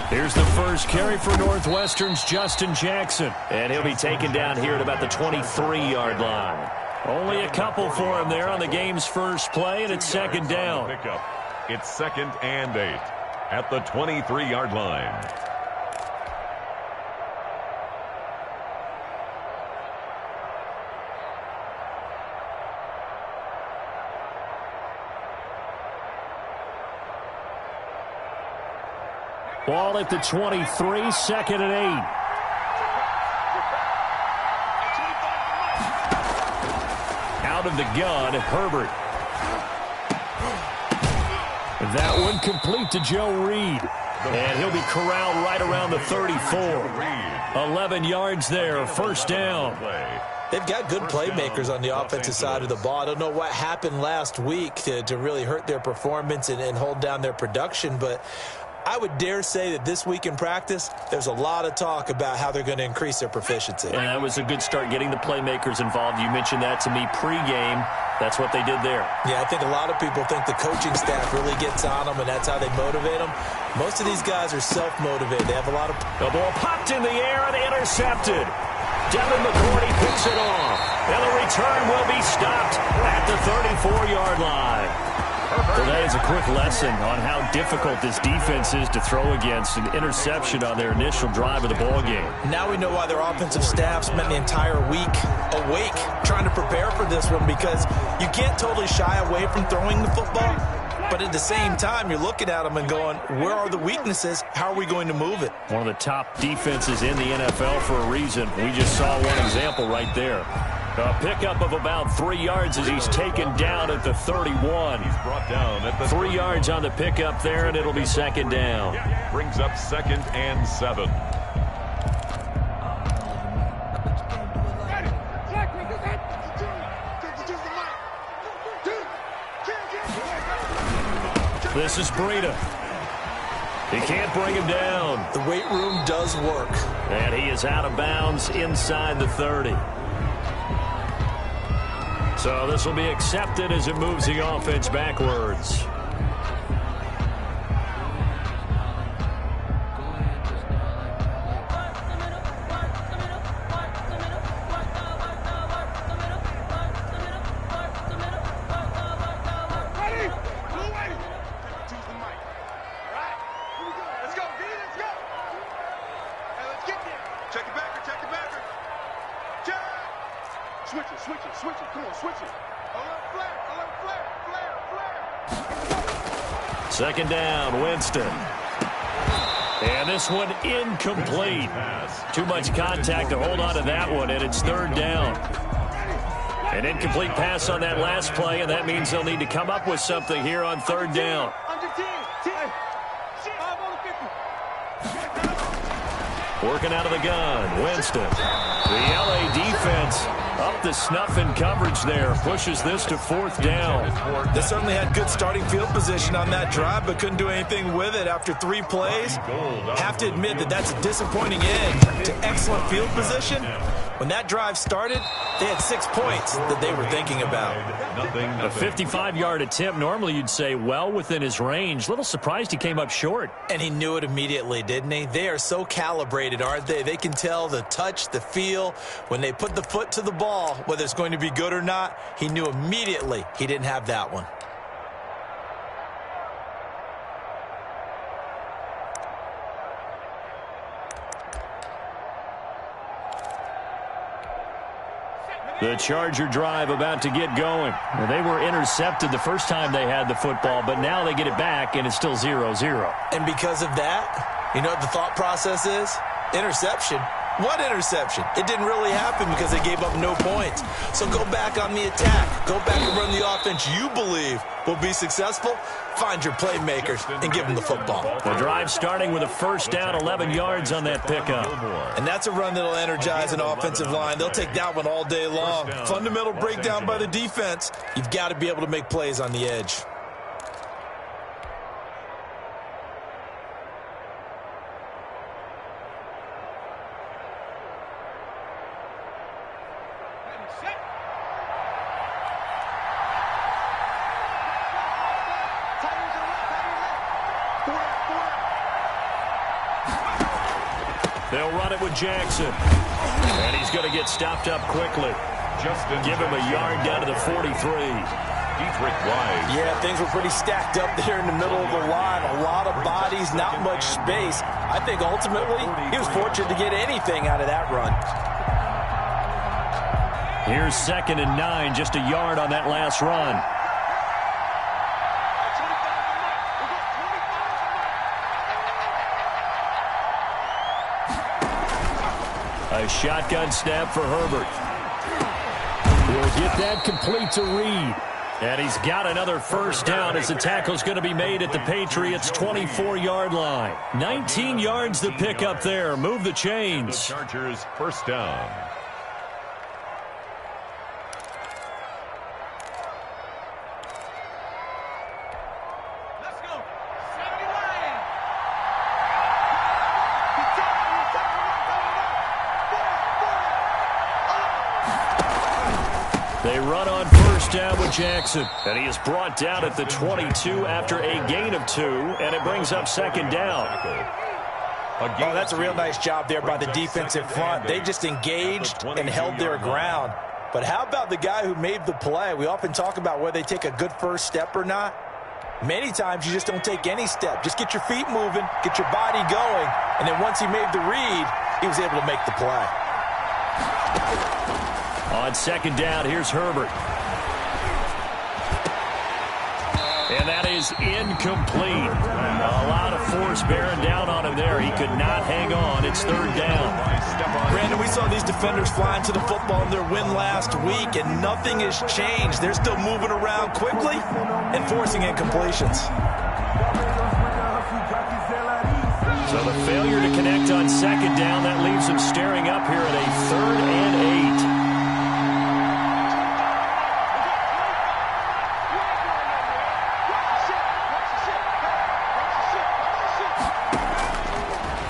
Here's the first carry for Northwestern's Justin Jackson. And he'll be taken down here at about the 23-yard line. Only a couple for him there on the game's first play, and it's second down. It's 2nd and 8 at the 23-yard line. Ball at the 23, 2nd and 8. Out of the gun, Herbert. That one complete to Joe Reed. And he'll be corralled right around the 34. 11 yards there, first down. They've got good playmakers on the offensive side of the ball. I don't know what happened last week to really hurt their performance and hold down their production, but I would dare say that this week in practice, there's a lot of talk about how they're going to increase their proficiency. And that was a good start getting the playmakers involved. You mentioned that to me pregame. That's what they did there. Yeah, I think a lot of people think the coaching staff really gets on them, and that's how they motivate them. Most of these guys are self-motivated. They have a lot of... The ball popped in the air and intercepted. Devin McCourty picks it off. And the return will be stopped at the 34-yard line. Well, that is a quick lesson on how difficult this defense is to throw against. An interception on their initial drive of the ballgame. Now we know why their offensive staff spent the entire week awake trying to prepare for this one, because you can't totally shy away from throwing the football, but at the same time, you're looking at them and going, where are the weaknesses? How are we going to move it? One of the top defenses in the NFL for a reason. We just saw one example right there. A pickup of about 3 yards as he's taken down at the 31. He's brought down at the 3 yards on the pickup there, and it'll be second down. Brings up 2nd and 7. This is Breida. He can't bring him down. The weight room does work. And he is out of bounds inside the 30. So this will be accepted as it moves the offense backwards. Second down, Winston. And this one incomplete. Too much contact to hold on to that one, and it's third down. An incomplete pass on that last play, and that means they'll need to come up with something here on third down. Working out of the gun, Winston. The LA defense up the snuff in coverage there. Pushes this to fourth down. They certainly had good starting field position on that drive, but couldn't do anything with it after 3 plays. Have to admit that that's a disappointing end to excellent field position. When that drive started, they had 6 points that they were thinking about. A 55-yard attempt. Normally you'd say well within his range. Little surprised he came up short. And he knew it immediately, didn't he? They are so calibrated, aren't they? They can tell the touch, the feel. When they put the foot to the ball, whether it's going to be good or not, he knew immediately he didn't have that one. The Charger drive about to get going. Well, they were intercepted the first time they had the football, but now they get it back, and it's still 0-0. And because of that, you know what the thought process is? Interception. What interception? It didn't really happen because they gave up no points. So go back on the attack. Go back and run the offense you believe will be successful. Find your playmakers and give them the football. The drive starting with a first down, 11 yards on that pickup. And that's a run that'll energize an offensive line. They'll take that one all day long. Fundamental breakdown by the defense. You've got to be able to make plays on the edge. They'll run it with Jackson. And he's going to get stopped up quickly. Give him a yard down to the 43. Yeah, things were pretty stacked up there in the middle of the line. A lot of bodies, not much space. I think ultimately he was fortunate to get anything out of that run. Here's 2nd and 9, just a yard on that last run. A shotgun snap for Herbert. He'll get that complete to Reed. And he's got another first down as the tackle's going to be made at the Patriots' 24-yard line. 19 yards to pick up there. Move the chains. The Chargers first down. They run on first down with Jackson. And he is brought down at the 22 after a gain of 2. And it brings up 2nd down. Oh, that's a real nice job there by the defensive front. They just engaged and held their ground. But how about the guy who made the play? We often talk about whether they take a good first step or not. Many times you just don't take any step. Just get your feet moving, get your body going. And then once he made the read, he was able to make the play. On 2nd down, here's Herbert. And that is incomplete. A lot of force bearing down on him there. He could not hang on. It's 3rd down. Brandon, we saw these defenders flying to the football in their win last week, and nothing has changed. They're still moving around quickly and forcing incompletions. So the failure to connect on 2nd down, that leaves him staring up here at a 3rd and 8.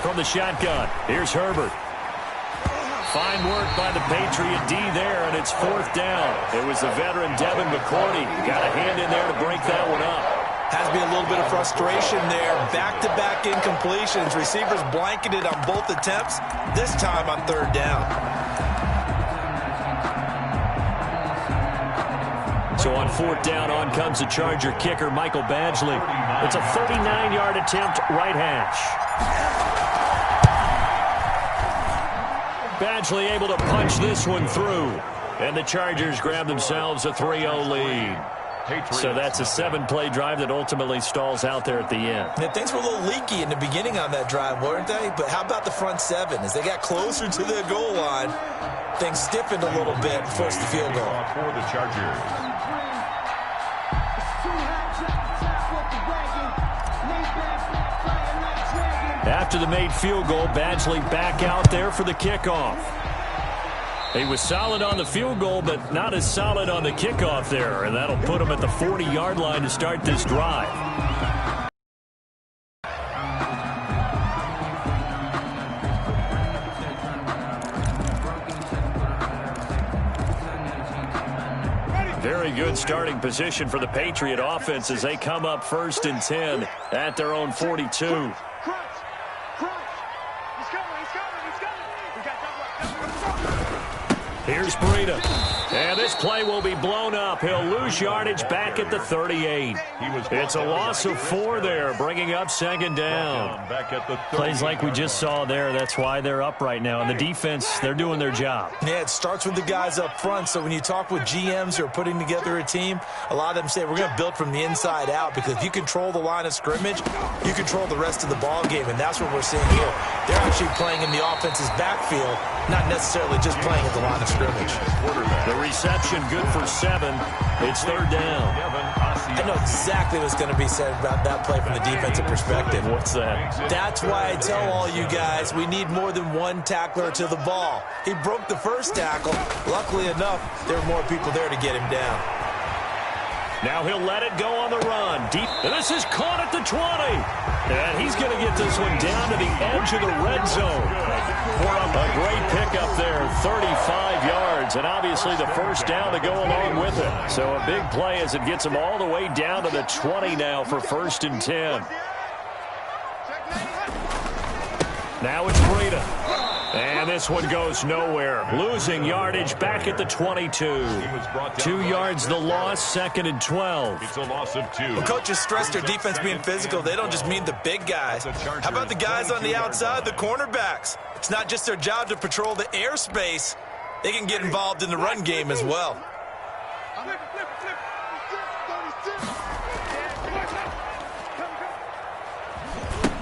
From the shotgun, here's Herbert. Fine work by the Patriot D there, and it's 4th down. It was the veteran Devin McCourty. Got a hand in there to break that one up. Has to be a little bit of frustration there. Back-to-back incompletions. Receivers blanketed on both attempts, this time on 3rd down. So on 4th down, on comes the Charger kicker, Michael Badgley. It's a 39-yard attempt, right hash. Badgley able to punch this one through. And the Chargers grab themselves a 3-0 lead. So that's a 7-play drive that ultimately stalls out there at the end. Yeah, things were a little leaky in the beginning on that drive, weren't they? But how about the front 7? As they got closer to the goal line, things stiffened a little bit and forced the field goal. For the Chargers. After the made field goal, Badgley back out there for the kickoff. He was solid on the field goal, but not as solid on the kickoff there, and that'll put him at the 40-yard line to start this drive. Very good starting position for the Patriot offense as they come up 1st and 10 at their own 42. Here's Breida. And this play will be blown up. He'll lose yardage back at the 38. It's a loss of 4 there, bringing up 2nd down. Plays like we just saw there. That's why they're up right now. And the defense, they're doing their job. Yeah, it starts with the guys up front. So when you talk with GMs who are putting together a team, a lot of them say we're going to build from the inside out, because if you control the line of scrimmage, you control the rest of the ball game. And that's what we're seeing here. They're actually playing in the offense's backfield, not necessarily just playing at the line of scrimmage. The reception good for 7. It's 3rd down. I know exactly what's going to be said about that play from the defensive perspective. What's that? That's why I tell all you guys we need more than one tackler to the ball. He broke the first tackle. Luckily enough, there were more people there to get him down. Now he'll let it go on the run. Deep. And this is caught at the 20. And he's going to get this one down to the edge of the red zone. A great pickup there, 35 yards. And obviously the first down to go along with it. So a big play as it gets him all the way down to the 20 now for 1st and 10. Now it's Breida. And this one goes nowhere. Losing yardage back at the 22. 2 yards the loss, 2nd and 12. It's a loss of 2. Well, coaches stress their defense being physical. They don't just mean the big guys. How about the guys on the outside, the cornerbacks? It's not just their job to patrol the airspace. They can get involved in the run game as well.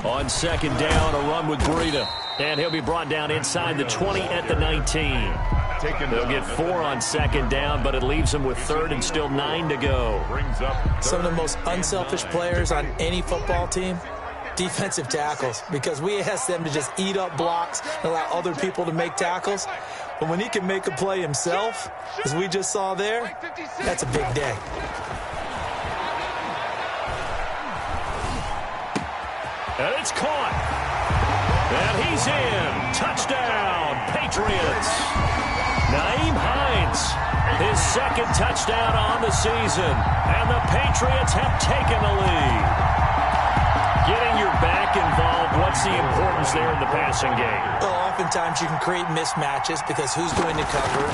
On 2nd down, a run with Breida. And he'll be brought down inside the 20 at the 19. They'll get 4 on 2nd down, but it leaves them with 3rd and still 9 to go. Some of the most unselfish players on any football team, defensive tackles, because we ask them to just eat up blocks and allow other people to make tackles. But when he can make a play himself, as we just saw there, that's a big day. And it's caught. And he's in. Touchdown, Patriots. Nyheim Hines, his 2nd touchdown on the season. And the Patriots have taken the lead. Getting your back involved, what's the importance there in the passing game? Well, oftentimes you can create mismatches because who's going to cover,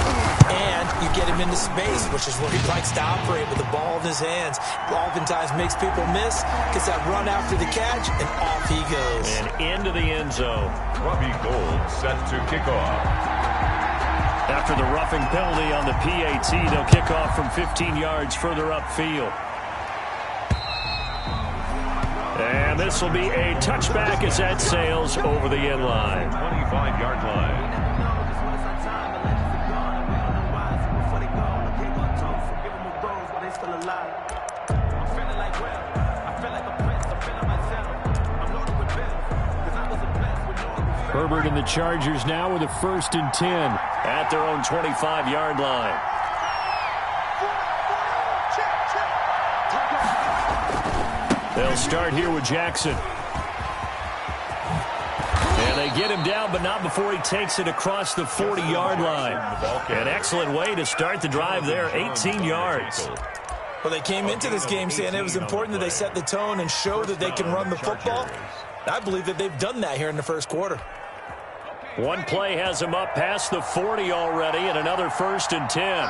and you get him into space, which is where he likes to operate with the ball in his hands. Oftentimes makes people miss, gets that run after the catch, and off he goes. And into the end zone. Robbie Gould set to kick off. After the roughing penalty on the PAT, they'll kick off from 15 yards further upfield. And this will be a touchback as that sails over the end line. 25-yard line. Herbert and the Chargers now with a 1st and 10 at their own 25-yard line. They'll start here with Jackson. And they get him down, but not before he takes it across the 40-yard line. An excellent way to start the drive there, 18 yards. Well, they came into this game saying it was important that they set the tone and show that they can run the football. I believe that they've done that here in the 1st quarter. One play has him up past the 40 already, and another 1st and 10.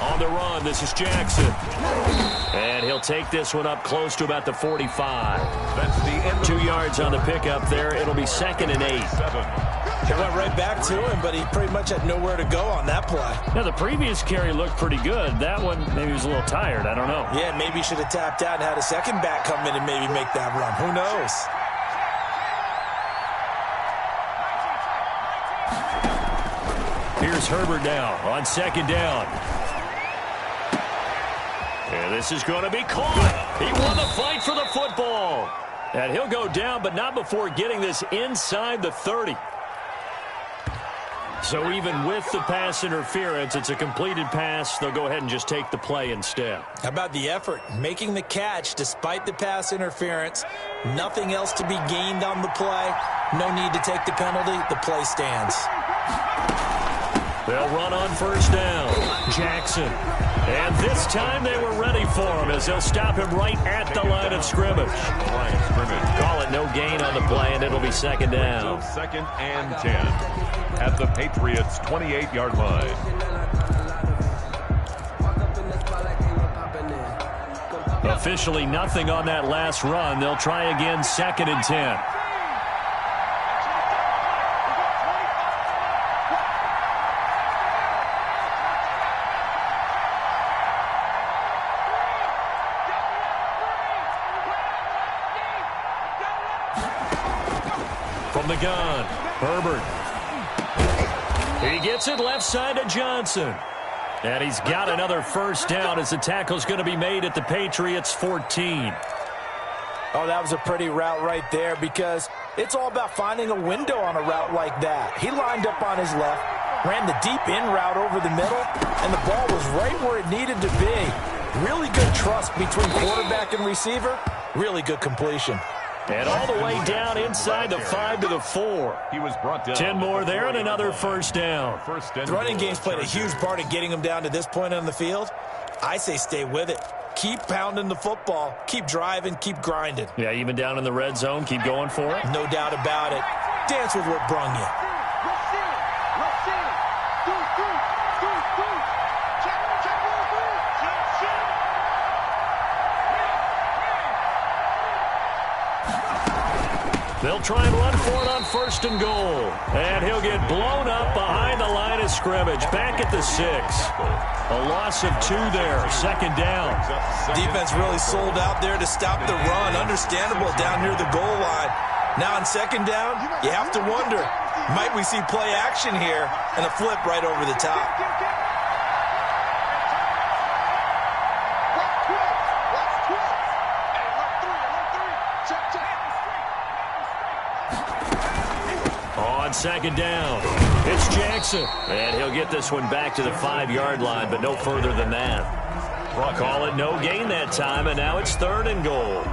On the run, this is Jackson. And he'll take this one up close to about the 45. That's the end. 2 yards on the pickup there. It'll be 2nd and 8. They went right back to him, but he pretty much had nowhere to go on that play. Now, the previous carry looked pretty good. That one, maybe he was a little tired. I don't know. Yeah, maybe he should have tapped out and had a second back come in and maybe make that run. Who knows? Here's Herbert now on 2nd down. And this is going to be caught. He won the fight for the football. And he'll go down, but not before getting this inside the 30. So even with the pass interference, it's a completed pass. They'll go ahead and just take the play instead. How about the effort? Making the catch despite the pass interference. Nothing else to be gained on the play. No need to take the penalty. The play stands. They'll run on 1st down. Jackson. And this time they were ready for him as they'll stop him right at the line of scrimmage. Call it no gain on the play, and it'll be 2nd down. 2nd and 10 at the Patriots' 28-yard line. Officially nothing on that last run. They'll try again, 2nd and 10. From the gun, Herbert. He gets it left side to Johnson. And he's got another 1st down as the tackle's going to be made at the Patriots' 14. Oh, that was a pretty route right there because it's all about finding a window on a route like that. He lined up on his left, ran the deep in route over the middle, and the ball was right where it needed to be. Really good trust between quarterback and receiver. Really good completion. And all the way down inside the 5 to the 4. He was brought down. 10 more there and another 1st down. The running game's played a huge part in getting him down to this point on the field. I say stay with it. keep pounding the football. Keep driving, keep grinding. Yeah, even down in the red zone, keep going for it. No doubt about it. Dance with what brung you. They'll try and run for it on 1st and goal. And he'll get blown up behind the line of scrimmage. Back at the 6. A loss of 2 there. 2nd down. Defense really sold out there to stop the run. Understandable down near the goal line. Now on 2nd down, you have to wonder, might we see play action here and a flip right over the top? On 2nd down, it's Jackson. And he'll get this one back to the 5-yard line, but no further than that. Call it no gain that time, and now it's 3rd and goal.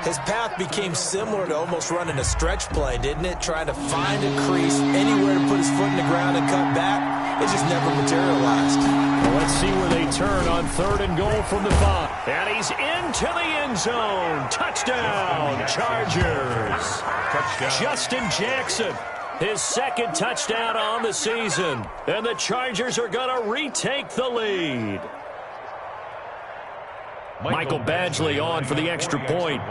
His path became similar to almost running a stretch play, didn't it? Trying to find a crease, anywhere to put his foot in the ground and cut back. It just never materialized. Well, let's see where they turn on 3rd and goal from the 5. And he's into the end zone. Touchdown, Chargers. Touchdown. Justin Jackson, his 2nd touchdown on the season. And the Chargers are going to retake the lead. Michael Badgley on for the extra point.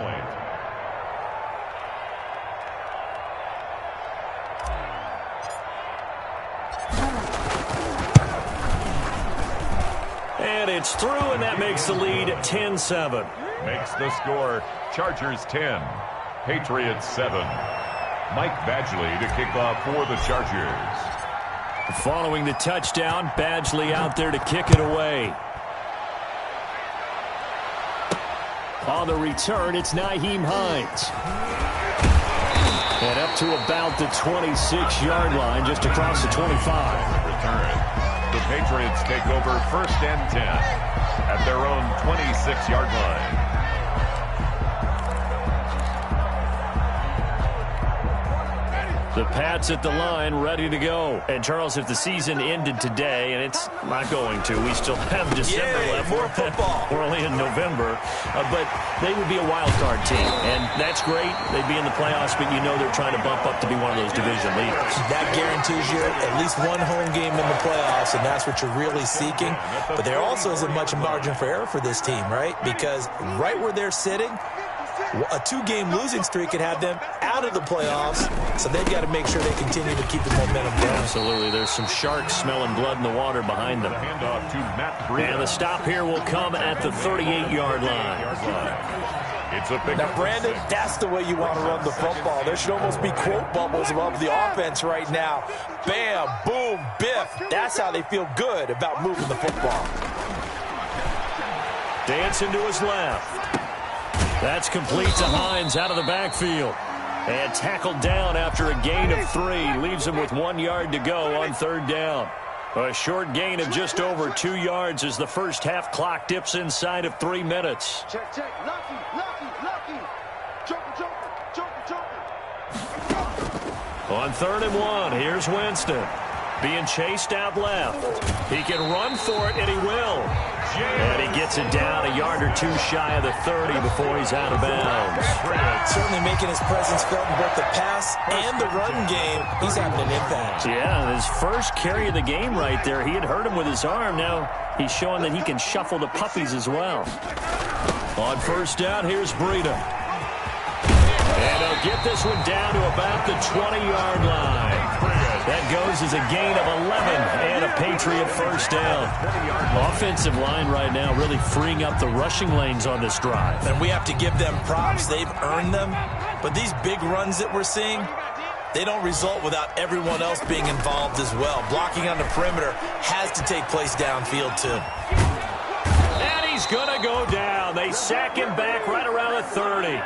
And it's through, and that makes the lead 10-7. Makes the score Chargers 10, Patriots 7. Mike Badgley to kick off for the Chargers. Following the touchdown, Badgley out there to kick it away. On the return, it's Nyheim Hines. And up to about the 26-yard line, just across the 25. Return. The Patriots take over 1st and 10 at their own 26-yard line. The Pats at the line, ready to go. And, Charles, if the season ended today, and it's not going to, we still have December left. More football. We're only in November. But they would be a wild card team. And that's great. They'd be in the playoffs, but you know they're trying to bump up to be one of those division leaders. That guarantees you at least one home game in the playoffs, and that's what you're really seeking. But there also isn't much margin for error for this team, right? Because right where they're sitting, a 2-game losing streak could have them out of the playoffs, so they've got to make sure they continue to keep the momentum going. Absolutely. There's some sharks smelling blood in the water behind them. Handoff to Matt Breida. And the stop here will come at the 38-yard line. It's a big Now, Brandon, that's the way you want to run the football. There should almost be quote bubbles above the offense right now. Bam, boom, biff. That's how they feel good about moving the football. Dancing to his left. That's complete to Hines out of the backfield. And tackled down after a gain of 3. Leaves him with 1 yard to go on 3rd down. A short gain of just over 2 yards as the first half clock dips inside of 3 minutes. Check, check. Lucky, lucky, lucky. Joker, joker, joker, joker. On 3rd and 1, here's Winston. Being chased out left. He can run for it, and he will. And he gets it down a yard or 2 shy of the 30 before he's out of bounds. Certainly making his presence felt in both the pass and the run game. He's having an impact. Yeah, his first carry of the game right there, he had hurt him with his arm. Now he's showing that he can shuffle the puppies as well. On 1st down, here's Breida. And he'll get this one down to about the 20-yard line. That goes as a gain of 11 and a Patriot 1st down. Offensive line right now really freeing up the rushing lanes on this drive. And we have to give them props. They've earned them. But these big runs that we're seeing, they don't result without everyone else being involved as well. Blocking on the perimeter has to take place downfield too. And he's going to go down. They sack him back right around the 30.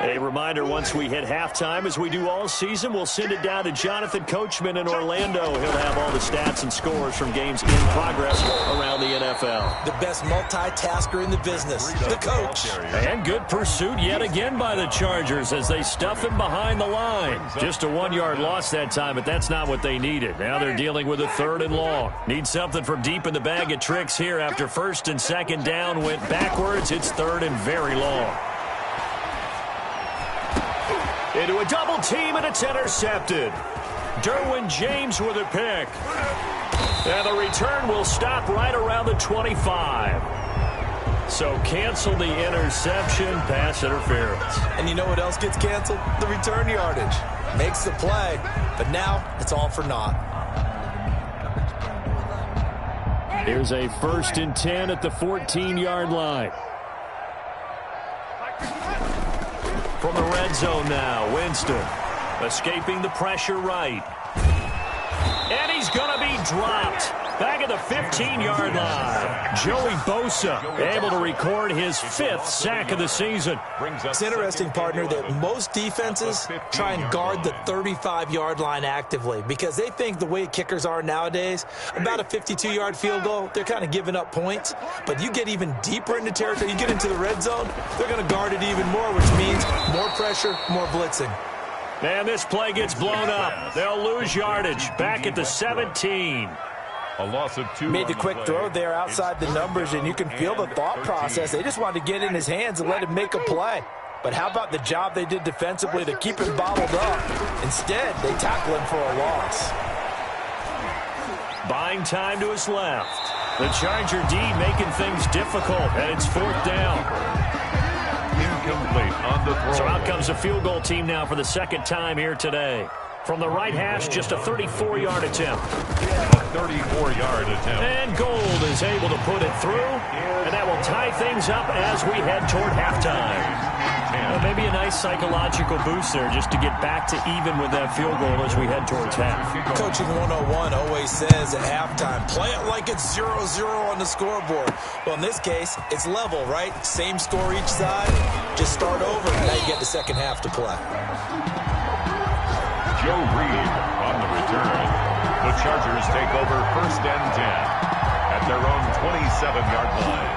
A reminder, once we hit halftime, as we do all season, we'll send it down to Jonathan Coachman in Orlando. He'll have all the stats and scores from games in progress around the NFL. The best multitasker in the business, the coach. And good pursuit yet again by the Chargers as they stuff him behind the line. Just a 1-yard loss that time, but that's not what they needed. Now they're dealing with a 3rd and long. Need something from deep in the bag of tricks here after 1st and 2nd down went backwards. It's 3rd and very long. Into a double team, and it's intercepted. Derwin James with a pick. And the return will stop right around the 25. So cancel the interception, pass interference. And you know what else gets canceled? The return yardage. Makes the play, but now it's all for naught. Here's a 1st and 10 at the 14-yard line. From the red zone now, Winston escaping the pressure right. And he's going to be dropped. Back at the 15-yard line. Joey Bosa able to record his 5th sack of the season. It's interesting, partner, that most defenses try and guard the 35-yard line actively because they think the way kickers are nowadays, about a 52-yard field goal, they're kind of giving up points. But you get even deeper into territory, you get into the red zone, they're going to guard it even more, which means more pressure, more blitzing. And this play gets blown up. They'll lose yardage. Back at the 17. A loss of 2. Made the quick throw there outside the numbers, and you can feel the thought process. They just wanted to get in his hands and let him make a play. But how about the job they did defensively to keep him bottled up? Instead, they tackle him for a loss. Buying time to his left. The Charger D making things difficult, and it's 4th down. Incomplete on the throw. So out comes a field goal team now for the 2nd time here today. From the right hash, just a 34-yard attempt. A 34-yard attempt. And Gold is able to put it through, and that will tie things up as we head toward halftime. Maybe a nice psychological boost there just to get back to even with that field goal as we head towards half. Coaching 101 always says at halftime, play it like it's 0-0 on the scoreboard. Well, in this case, it's level, right? Same score each side. Just start over, and now you get the second half to play. Joe Reed on the return. The Chargers take over 1st and 10 at their own 27-yard line.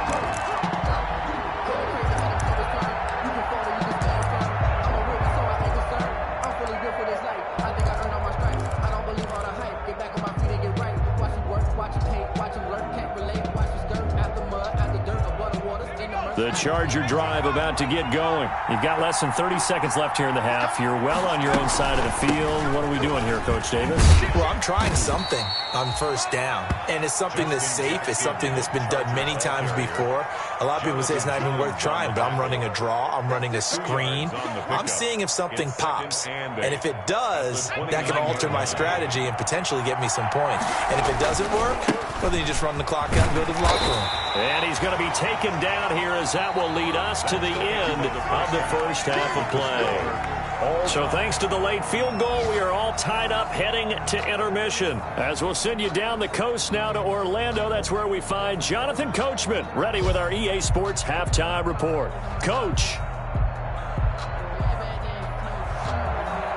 The Charger drive about to get going. You've got less than 30 seconds left here in the half. You're well on your own side of the field. What are we doing here, Coach Davis? Well, I'm trying something on 1st down. And it's something that's safe. It's something that's been done many times before. A lot of people say it's not even worth trying, but I'm running a draw. I'm running a screen. I'm seeing if something pops. And if it does, that can alter my strategy and potentially get me some points. And if it doesn't work, well, then you just run the clock out and go to the locker room. And he's going to be taken down here as that will lead us to the end of the 1st half of play. So thanks to the late field goal, we are all tied up heading to intermission. As we'll send you down the coast now to Orlando, that's where we find Jonathan Coachman, ready with our EA Sports halftime report. Coach.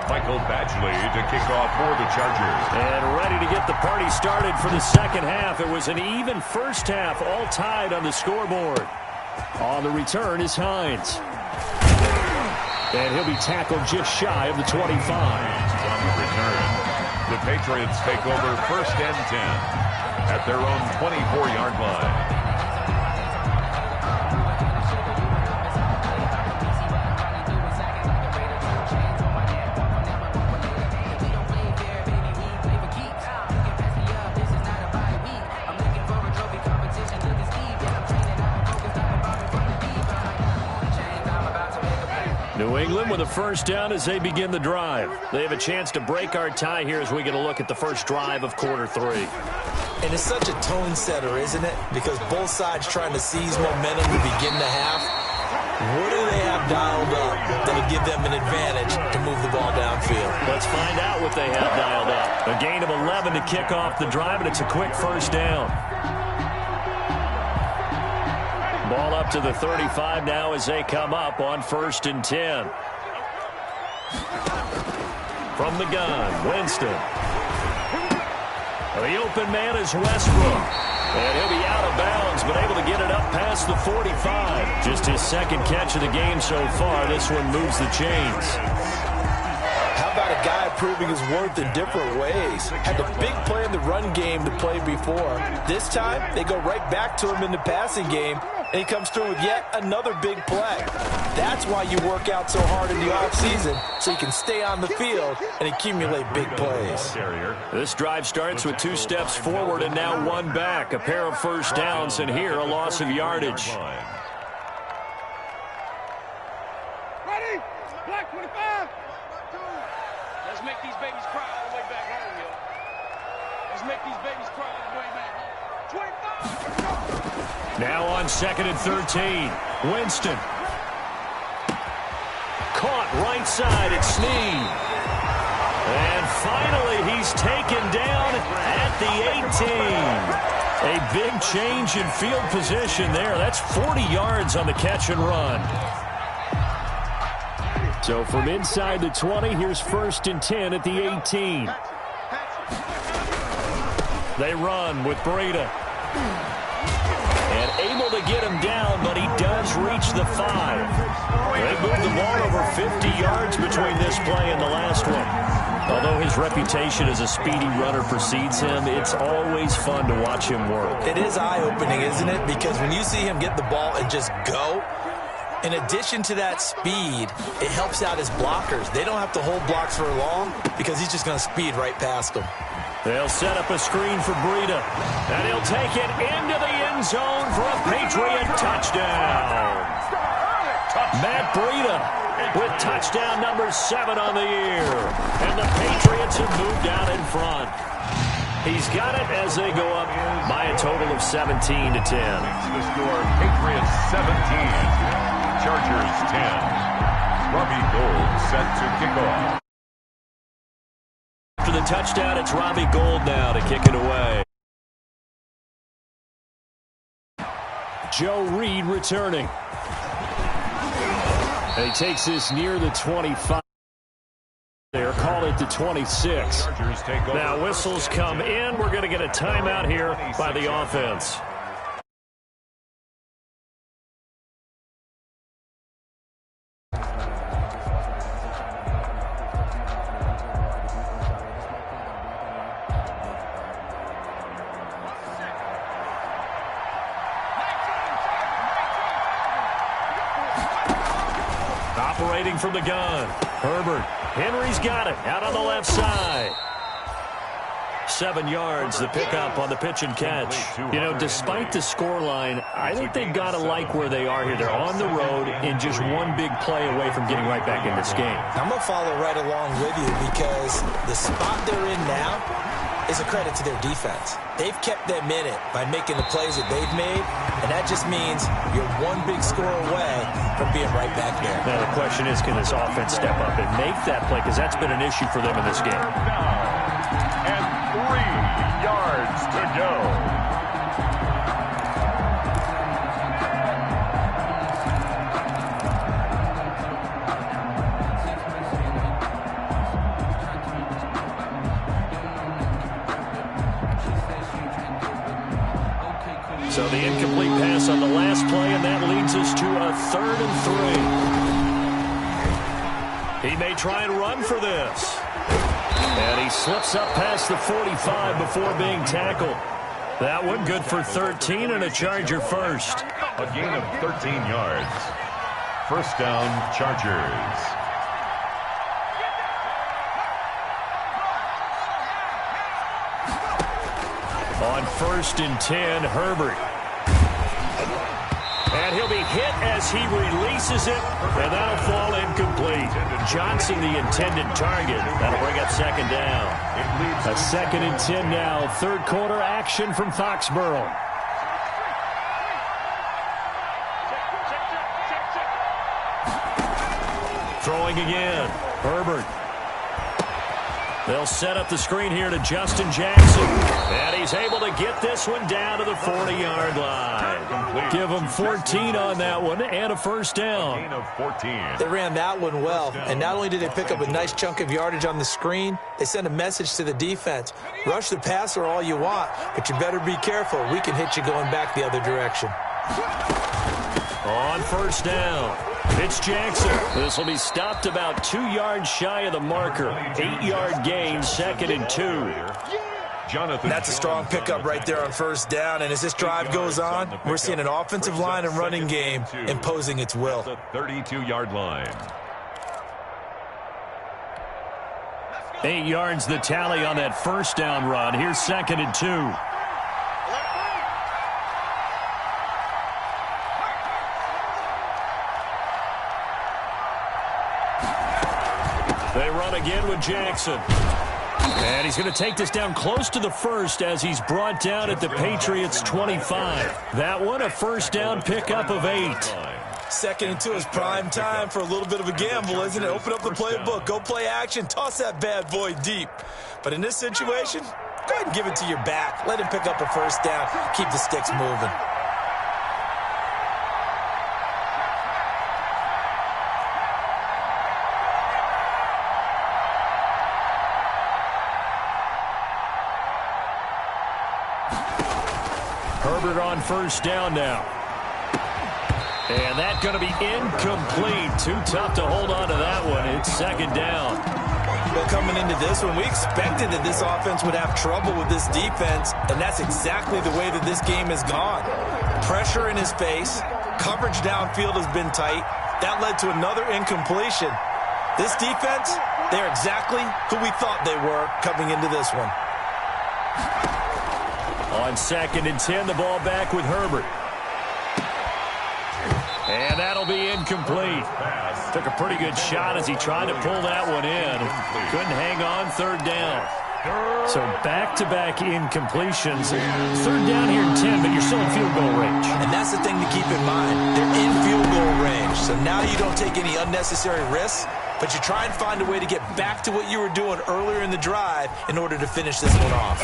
Michael Badgley to kick off for the Chargers. And ready to get the party started for the 2nd half. It was an even 1st half, all tied on the scoreboard. On the return is Hines. And he'll be tackled just shy of the 25. On the return, the Patriots take over 1st and 10 at their own 24-yard line. New England with a 1st down as they begin the drive. They have a chance to break our tie here as we get a look at the 1st drive of quarter 3. And it's such a tone setter, isn't it? Because both sides trying to seize momentum to begin the half. What do they have dialed up that'll give them an advantage to move the ball downfield? Let's find out what they have dialed up. A gain of 11 to kick off the drive, and it's a quick 1st down. Ball up to the 35 now as they come up on 1st and 10. From the gun, Winston. The open man is Westbrook. And he'll be out of bounds, but able to get it up past the 45. Just his second catch of the game so far. This one moves the chains. How about a guy proving his worth in different ways? Had a big play in the run game to play before. This time, they go right back to him in the passing game, and he comes through with yet another big play. That's why you work out so hard in the offseason, so you can stay on the field and accumulate big plays. This drive starts with 2 steps forward and now 1 back. A pair of first downs, and here a loss of yardage. Ready? Black 25. Let's make these babies cry all the way back home, yo. Let's make these babies cry all the way back home. 25. Now on 2nd and 13. Winston. Caught right side at Snead. And finally he's taken down at the 18. A big change in field position there. That's 40 yards on the catch and run. So from inside the 20, here's 1st and 10 at the 18. They run with Breida. And able to get him down, but he does reach the 5. They moved the ball over 50 yards between this play and the last one. Although his reputation as a speedy runner precedes him, it's always fun to watch him work. It is eye-opening, isn't it? Because when you see him get the ball and just go, in addition to that speed, it helps out his blockers. They don't have to hold blocks for long because he's just going to speed right past them. They'll set up a screen for Breida, and he'll take it into the end zone for a Patriot touchdown. Matt Breida with touchdown number 7 on the year. And the Patriots have moved out in front. He's got it as they go up by a total of 17-10. The score, Patriots 17, Chargers 10. Robbie Gould set to kick off. After the touchdown, it's Robbie Gould now to kick it away. Joe Reed returning. And he takes this near the 25. They're called it the 26. Now whistles come in. We're going to get a timeout here by the offense. Operating from the gun, Herbert. Henry's got it out on the left side. 7 yards, the pickup on the pitch and catch. You know, despite the scoreline, I think they've got to like where they are here. They're on the road and just one big play away from getting right back in this game. I'm going to follow right along with you because the spot they're in now is a credit to their defense. They've kept them in it by making the plays that they've made, and that just means you're one big score away from being right back there. Now the question is, can this offense step up and make that play? Because that's been an issue for them in this game. And 3 yards to go. So the incomplete pass on the last play, and that leads us to a 3rd and 3. He may try and run for this. And he slips up past the 45 before being tackled. That one good for 13 and a Charger first. A gain of 13 yards. First down, Chargers. On 1st and 10, Herbert. And he'll be hit as he releases it, and that'll fall incomplete. Johnson, the intended target. That'll bring up 2nd down. A 2nd and 10 now. 3rd quarter action from Foxborough. Throwing again. Herbert. They'll set up the screen here to Justin Jackson. And he's able to get this one down to the 40-yard line. Give him 14 on that one and a first down. They ran that one well. And not only did they pick up a nice chunk of yardage on the screen, they sent a message to the defense. Rush the passer all you want, but you better be careful. We can hit you going back the other direction. On first down, it's Jackson. This will be stopped about 2 yards shy of the marker. 8-yard gain, 2nd and 2. That's a strong pickup right there on first down. And as this drive goes on, we're seeing an offensive line and running game imposing its will. The 32-yard line. 8 yards the tally on that first down run. Here's 2nd and 2. They run again with Jackson. And he's going to take this down close to the first as he's brought down at the Patriots' 25. That one, a first down pickup of 8. 2nd and 2 is prime time for a little bit of a gamble, isn't it? Open up the playbook, go play action, toss that bad boy deep. But in this situation, go ahead and give it to your back. Let him pick up a first down. Keep the sticks moving. Herbert on first down now. And that's going to be incomplete. Too tough to hold on to that one. It's 2nd down. Well, coming into this one, we expected that this offense would have trouble with this defense, and that's exactly the way that this game has gone. Pressure in his face. Coverage downfield has been tight. That led to another incompletion. This defense, they're exactly who we thought they were coming into this one. On 2nd and 10, the ball back with Herbert. And that'll be incomplete. Took a pretty good shot as he tried to pull that one in. Couldn't hang on, 3rd down. So back-to-back incompletions. 3rd down here and 10, but you're still in field goal range. And that's the thing to keep in mind. They're in field goal range. So now you don't take any unnecessary risks, but you try and find a way to get back to what you were doing earlier in the drive in order to finish this one off.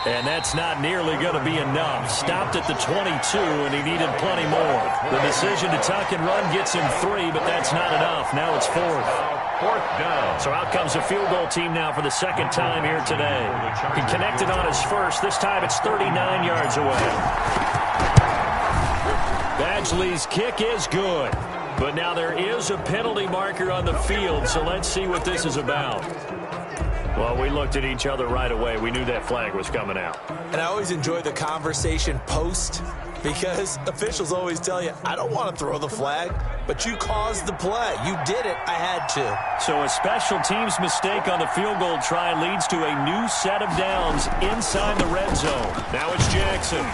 And that's not nearly going to be enough. Stopped at the 22, and he needed plenty more. The decision to tuck and run gets him 3, but that's not enough. Now it's 4th. 4th down. So out comes the field goal team now for the 2nd time here today. He connected on his first. This time it's 39 yards away. Badgley's kick is good. But now there is a penalty marker on the field, so let's see what this is about. Well, we looked at each other right away. We knew that flag was coming out. And I always enjoy the conversation post because officials always tell you, I don't want to throw the flag, but you caused the play. You did it. I had to. So a special teams mistake on the field goal try leads to a new set of downs inside the red zone. Now it's Jackson.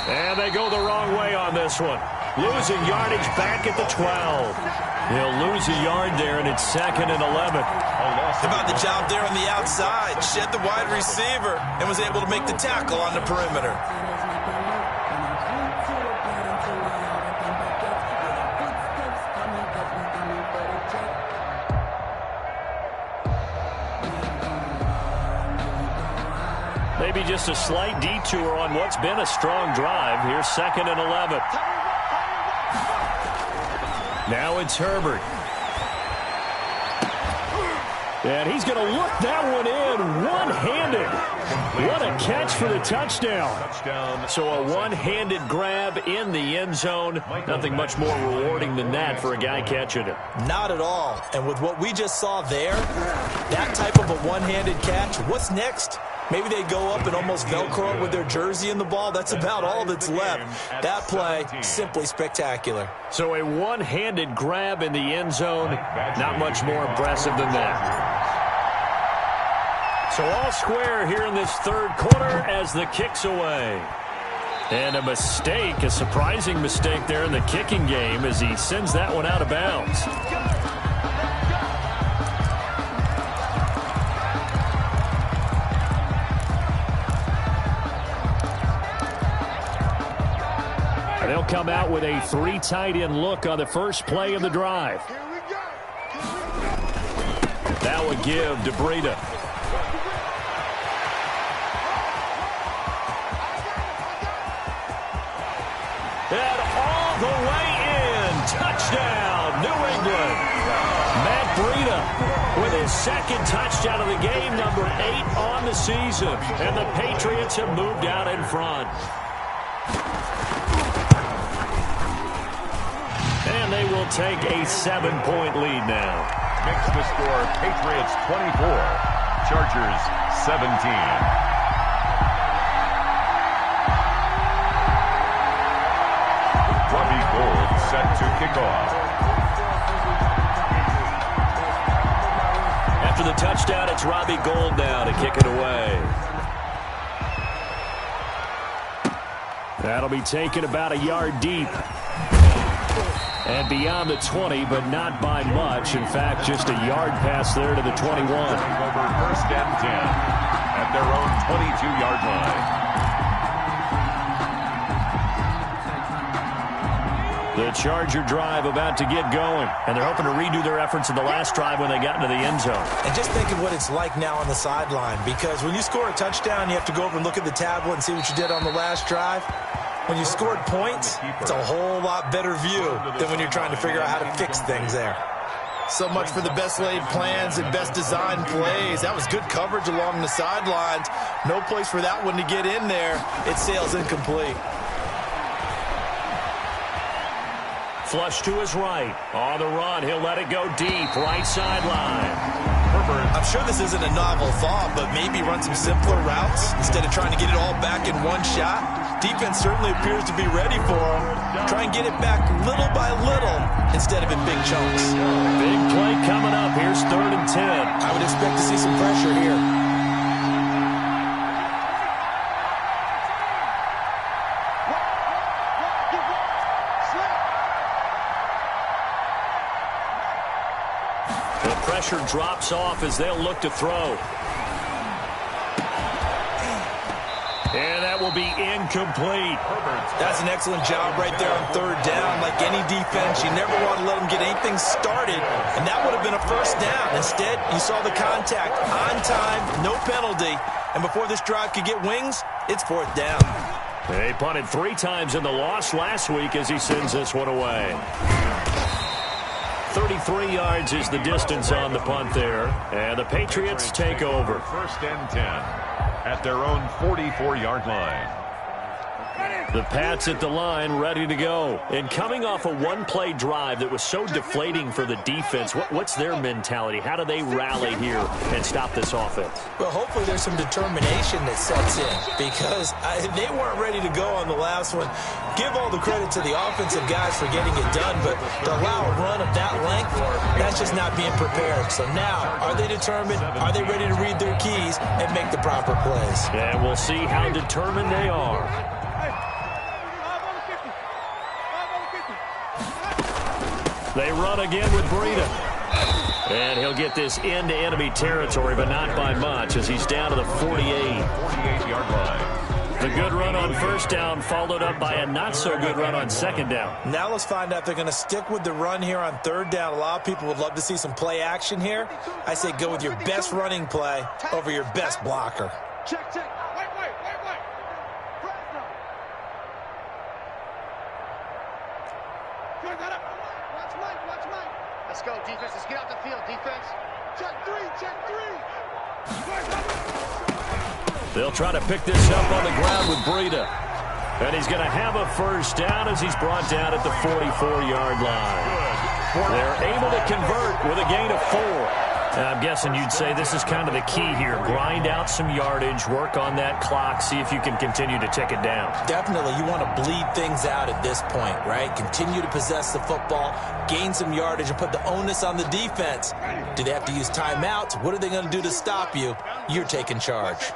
And they go the wrong way on this one. Losing yardage back at the 12. He'll lose a yard there, and it's 2nd and 11. How about the job there on the outside? Shed the wide receiver and was able to make the tackle on the perimeter. Maybe just a slight detour on what's been a strong drive. Here's 2nd and 11. Now it's Herbert. And he's going to look that one in one-handed. What a catch for the touchdown. So a one-handed grab in the end zone. Nothing much more rewarding than that for a guy catching it. Not at all. And with what we just saw there, that type of a one-handed catch, what's next? Maybe they go up and almost Velcro it with their jersey in the ball. That's about all that's left. That play, simply spectacular. So a one-handed grab in the end zone, not much more impressive than that. So all square here in this 3rd quarter as the kick's away. And a mistake, a surprising mistake there in the kicking game as he sends that one out of bounds. They'll come out with a 3 tight end look on the first play of the drive. That would give DeBreda. And all the way in. Touchdown, New England. Matt Breida with his second touchdown of the game, number 8 on the season. And the Patriots have moved out in front. And they will take a 7-point lead now. Makes the score Patriots 24, Chargers 17. Robbie Gould set to kick off. After the touchdown, it's Robbie Gould now to kick it away. That'll be taken about a yard deep. And beyond the 20, but not by much. In fact, just a yard pass there to the 21. Over first and 10 at their own 22-yard line. The Charger drive about to get going, and they're hoping to redo their efforts in the last drive when they got into the end zone. And just think of what it's like now on the sideline, because when you score a touchdown, you have to go over and look at the tablet and see what you did on the last drive. When you scored points, it's a whole lot better view than when you're trying to figure out how to fix things there. So much for the best laid plans and best designed plays. That was good coverage along the sidelines. No place for that one to get in there. It sails incomplete. Flush to his right. On the run, he'll let it go deep. Right sideline. I'm sure this isn't a novel thought, but maybe run some simpler routes instead of trying to get it all back in one shot. Defense certainly appears to be ready for him. Try and get it back little by little instead of in big chunks. Big play coming up. Here's 3rd and 10. I would expect to see some pressure here. The pressure drops off as they'll look to throw. And that will be incomplete. That's an excellent job right there on 3rd down. Like any defense, you never want to let them get anything started, and that would have been a first down. Instead, you saw the contact on time, no penalty, and before this drive could get wings, it's 4th down. They punted 3 times in the loss last week as he sends this one away. 33 yards is the distance on the punt there, and the Patriots take over. First and 10 at their own 44-yard line. The Pats at the line, ready to go. And coming off a one-play drive that was so deflating for the defense, what's their mentality? How do they rally here and stop this offense? Well, hopefully there's some determination that sets in, because they weren't ready to go on the last one. Give all the credit to the offensive guys for getting it done, but to allow a run of that length, that's just not being prepared. So now, are they determined? Are they ready to read their keys and make the proper plays? And we'll see how determined they are. They run again with Breida. And he'll get this into enemy territory, but not by much, as he's down to the 48-yard line. The good run on first down followed up by a not-so-good run on second down. Now let's find out if they're going to stick with the run here on 3rd down. A lot of people would love to see some play action here. I say go with your best running play over your best blocker. Check, check. Wait. Watch Mike. Let's go, defense. Let's get out the field, defense. Check 3. They'll try to pick this up on the ground with Breida. And he's going to have a first down as he's brought down at the 44-yard line. They're able to convert with a gain of 4. I'm guessing you'd say this is kind of the key here. Grind out some yardage, work on that clock, see if you can continue to tick it down. Definitely. You want to bleed things out at this point, right? Continue to possess the football, gain some yardage, and put the onus on the defense. Do they have to use timeouts? What are they going to do to stop you? You're taking charge.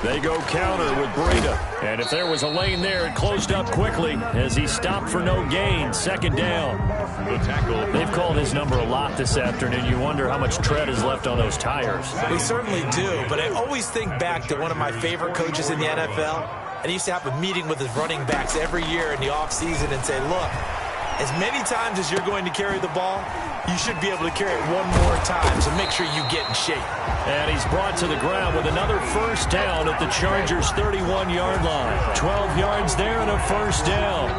They go counter with Breida. And if there was a lane there, it closed up quickly as he stopped for no gain. 2nd down. The tackle. They've called his number a lot this afternoon. You wonder how much tread is left on those tires. We certainly do, but I always think back to one of my favorite coaches in the NFL. And he used to have a meeting with his running backs every year in the offseason and say, look, as many times as you're going to carry the ball, you should be able to carry it one more time, so make sure you get in shape. And he's brought to the ground with another first down at the Chargers' 31-yard line. 12 yards there and a first down.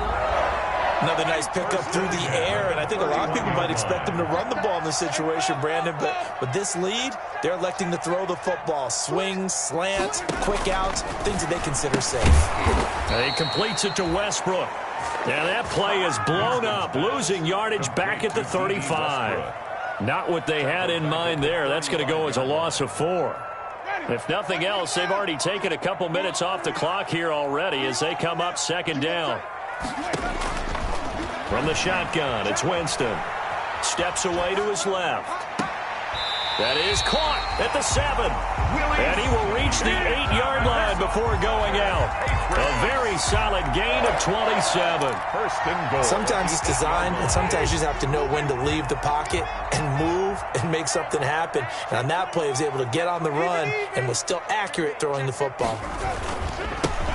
Another nice pickup through the air, and I think a lot of people might expect him to run the ball in this situation, Brandon, but with this lead, they're electing to throw the football. Swings, slants, quick outs, things that they consider safe. And he completes it to Westbrook. And that play is blown up, losing yardage back at the 35. Not what they had in mind there. That's going to go as a loss of 4. If nothing else, they've already taken a couple minutes off the clock here already as they come up second down. From the shotgun, it's Winston. Steps away to his left. That is caught at the 7. And he will reach the 8-yard line before going out. A very solid gain of 27. First and goal. Sometimes it's designed, and sometimes you just have to know when to leave the pocket and move and make something happen. And on that play, he was able to get on the run and was still accurate throwing the football.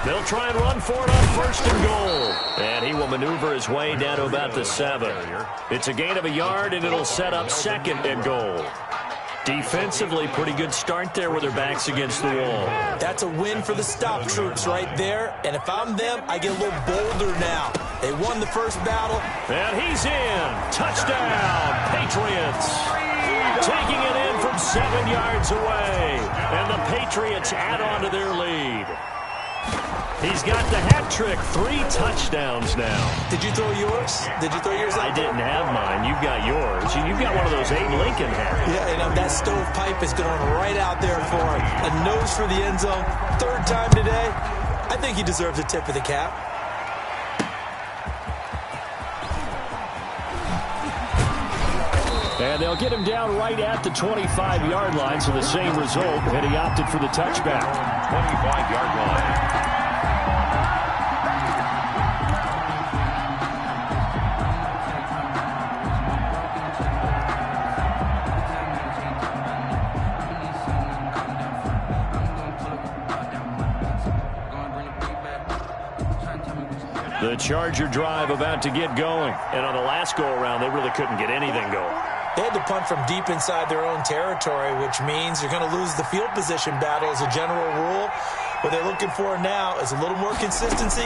They'll try and run for it on first and goal. And he will maneuver his way down to about the 7. It's a gain of a yard, and it'll set up second and goal. Defensively, pretty good start there with their backs against the wall. That's a win for the stop troops right there. And if I'm them, I get a little bolder now. They won the first battle. And he's in. Touchdown, Patriots. Taking it in from 7 yards away. And the Patriots add on to their lead. He's got the hat trick, 3 touchdowns now. Did you throw yours? Did you throw yours out? I didn't have mine. You've got yours. You've got one of those Abe Lincoln hats. Yeah, and that stovepipe is going right out there for him. A nose for the end zone. 3rd time today. I think he deserves a tip of the cap. And they'll get him down right at the 25-yard line, so the same result, and he opted for the touchback. 25-yard line. The Charger drive about to get going. And on the last go-around, they really couldn't get anything going. They had to punt from deep inside their own territory, which means you're going to lose the field position battle as a general rule. What they're looking for now is a little more consistency,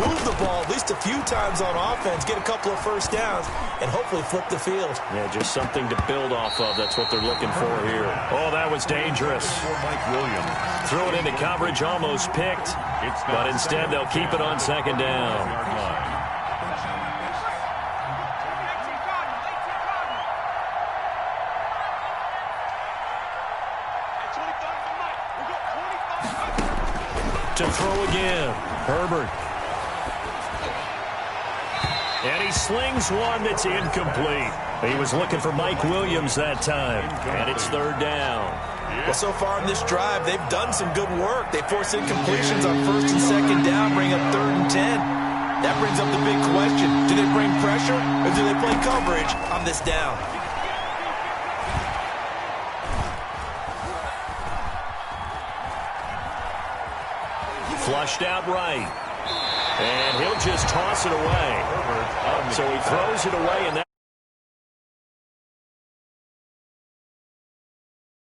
move the ball at least a few times on offense, get a couple of first downs, and hopefully flip the field. Yeah, just something to build off of. That's what they're looking for here. Oh, that was dangerous. Mike Williams. Threw it into coverage, almost picked, but instead they'll keep it on second down. To throw again, Herbert. And he slings one that's incomplete. He was looking for Mike Williams that time, and it's 3rd down. Well, so far in this drive, they've done some good work. They force incompletions on 1st and 2nd down, bring up 3rd and 10. That brings up the big question. Do they bring pressure, or do they play coverage on this down? Flushed out right. And he'll just toss it away. So he throws it away, and that